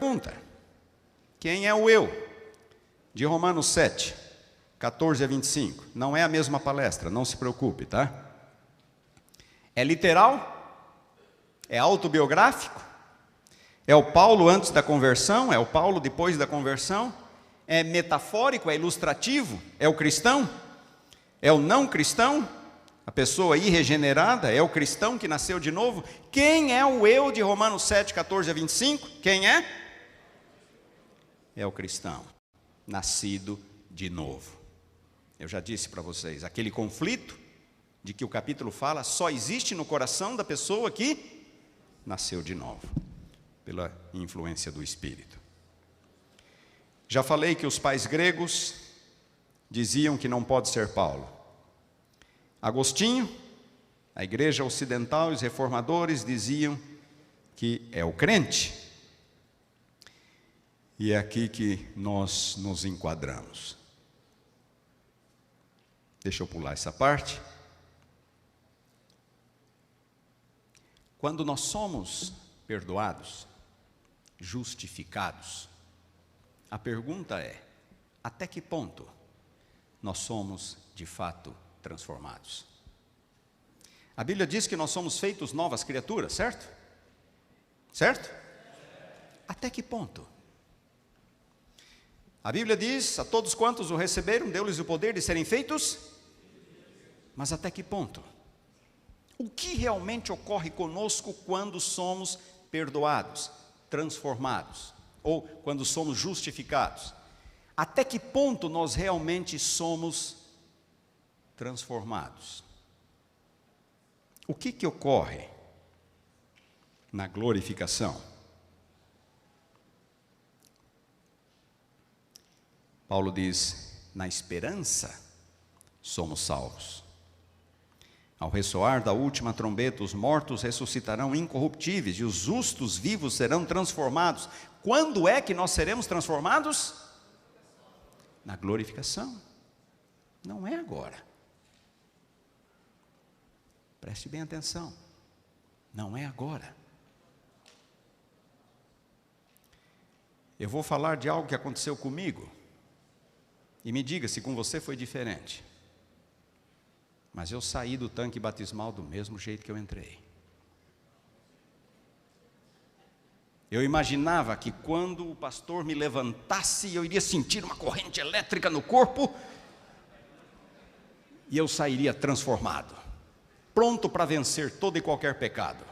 Pergunta: quem é o eu? De Romanos 7, 14 a 25. Não é a mesma palestra, não se preocupe, tá? É literal? É autobiográfico? É o Paulo antes da conversão? É o Paulo depois da conversão? É metafórico? É ilustrativo? É o cristão? É o não cristão? A pessoa irregenerada? É o cristão que nasceu de novo? Quem é o eu de Romanos 7, 14 a 25? Quem é? É o cristão, nascido de novo. Eu já disse para vocês, aquele conflito de que o capítulo fala só existe no coração da pessoa que nasceu de novo, pela influência do Espírito. Já falei que os pais gregos diziam que não pode ser Paulo. Agostinho, a igreja ocidental e os reformadores diziam que é o crente. E é aqui que nós nos enquadramos. Deixa eu pular essa parte. Quando nós somos perdoados, justificados, a pergunta é: até que ponto nós somos de fato transformados? A Bíblia diz que nós somos feitos novas criaturas, certo? Certo? Até que ponto? A Bíblia diz: a todos quantos o receberam, deu-lhes o poder de serem feitos. Mas até que ponto? O que realmente ocorre conosco quando somos perdoados, transformados, ou quando somos justificados? Até que ponto nós realmente somos transformados? O que ocorre na glorificação? Paulo diz: na esperança somos salvos. Ao ressoar da última trombeta, os mortos ressuscitarão incorruptíveis e os justos vivos serão transformados. Quando é que nós seremos transformados? Na glorificação. Não é agora. Preste bem atenção. Não é agora. Eu vou falar de algo que aconteceu comigo. E me diga se com você foi diferente. Mas eu saí do tanque batismal do mesmo jeito que eu entrei. Eu imaginava que quando o pastor me levantasse, eu iria sentir uma corrente elétrica no corpo, e eu sairia transformado, pronto para vencer todo e qualquer pecado.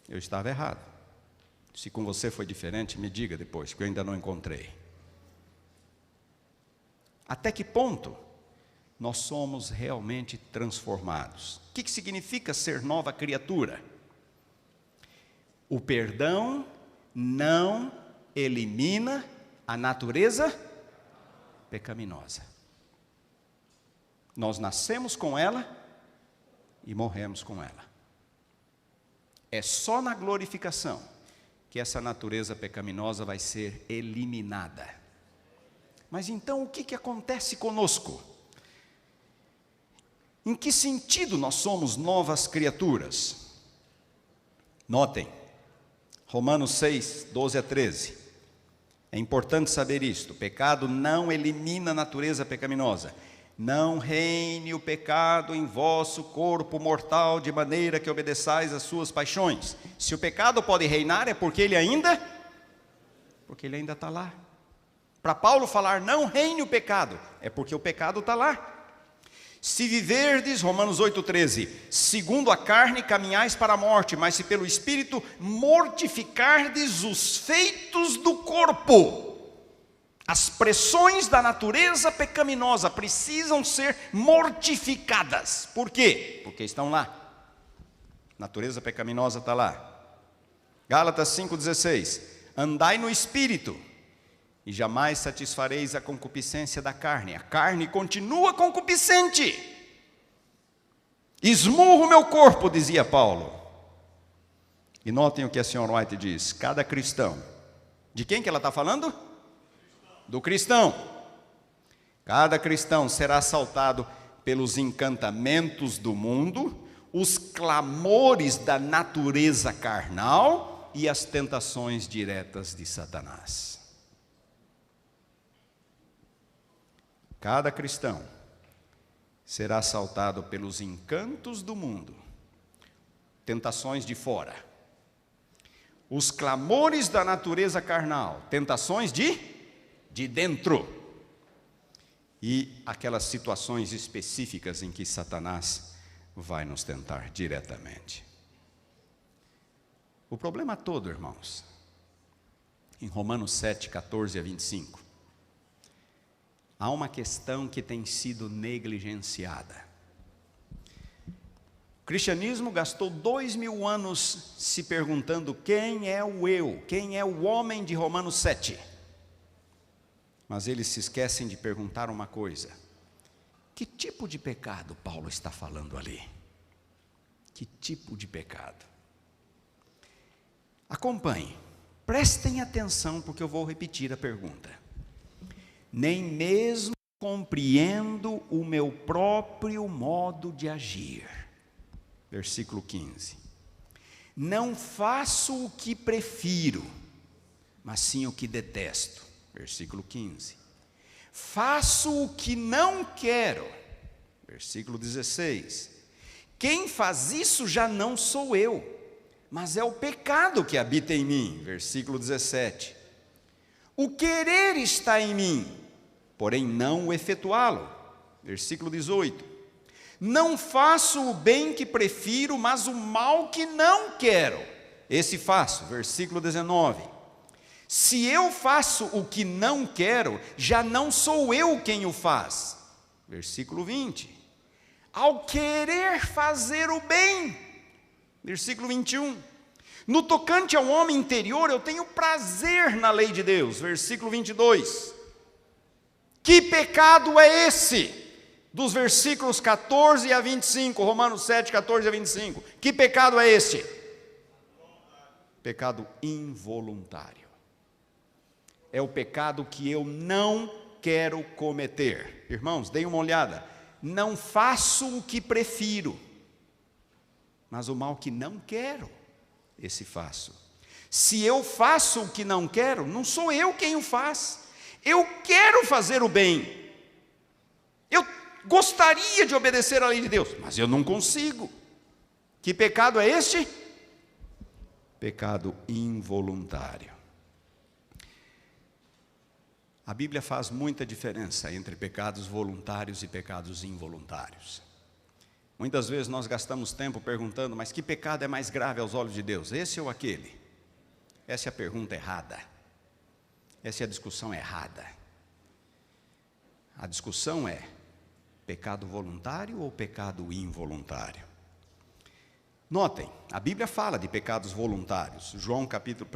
Eu estava errado. Se com você foi diferente, me diga depois, que eu ainda não encontrei. Até que ponto nós somos realmente transformados? O que significa ser nova criatura? O perdão não elimina a natureza pecaminosa. Nós nascemos com ela e morremos com ela. É só na glorificação que essa natureza pecaminosa vai ser eliminada. Mas então o que acontece conosco? Em que sentido nós somos novas criaturas? Notem, Romanos 6, 12 a 13. É importante saber isto: o pecado não elimina a natureza pecaminosa. Não reine o pecado em vosso corpo mortal, de maneira que obedeçais às suas paixões. Se o pecado pode reinar, é porque ele ainda está lá. Para Paulo falar, não reine o pecado, é porque o pecado está lá. Se viverdes, Romanos 8,13, segundo a carne caminhais para a morte, mas se pelo Espírito mortificardes os feitos do corpo. As pressões da natureza pecaminosa precisam ser mortificadas. Por quê? Porque estão lá. Natureza pecaminosa está lá. Gálatas 5,16, andai no Espírito, e jamais satisfareis a concupiscência da carne. A carne continua concupiscente. Esmurro o meu corpo, dizia Paulo. E notem o que a senhora White diz: cada cristão. De quem que ela está falando? Do cristão. Cada cristão será assaltado pelos encantamentos do mundo, os clamores da natureza carnal e as tentações diretas de Satanás. Cada cristão será assaltado pelos encantos do mundo, tentações de fora, os clamores da natureza carnal, tentações de dentro, e aquelas situações específicas em que Satanás vai nos tentar diretamente. O problema todo, irmãos, em Romanos 7, 14 a 25, há uma questão que tem sido negligenciada. O cristianismo gastou 2000 anos se perguntando quem é o eu, quem é o homem de Romanos 7. Mas eles se esquecem de perguntar uma coisa: que tipo de pecado Paulo está falando ali? Que tipo de pecado? Acompanhe, prestem atenção, porque eu vou repetir a pergunta. Nem mesmo compreendo o meu próprio modo de agir. Versículo 15. Não faço o que prefiro, mas sim o que detesto. Versículo 15. Faço o que não quero. Versículo 16. Quem faz isso já não sou eu, mas é o pecado que habita em mim. Versículo 17. O querer está em mim, porém não o efetuá-lo. Versículo 18. Não faço o bem que prefiro, mas o mal que não quero, esse faço. Versículo 19. Se eu faço o que não quero, já não sou eu quem o faz. Versículo 20. Ao querer fazer o bem. Versículo 21. No tocante ao homem interior, eu tenho prazer na lei de Deus. Versículo 22. Que pecado é esse? Dos versículos 14 a 25, Romanos 7, 14 a 25. Que pecado é este? Pecado involuntário. É o pecado que eu não quero cometer. Irmãos, deem uma olhada. Não faço o que prefiro, mas o mal que não quero, esse faço. Se eu faço o que não quero, não sou eu quem o faz. Eu quero fazer o bem. Eu gostaria de obedecer à lei de Deus, mas eu não consigo. Que pecado é este? Pecado involuntário. A Bíblia faz muita diferença entre pecados voluntários e pecados involuntários. Muitas vezes nós gastamos tempo perguntando, mas que pecado é mais grave aos olhos de Deus, esse ou aquele? Essa é a pergunta errada. Essa é a discussão errada. A discussão é pecado voluntário ou pecado involuntário? Notem, a Bíblia fala de pecados voluntários. 1 João capítulo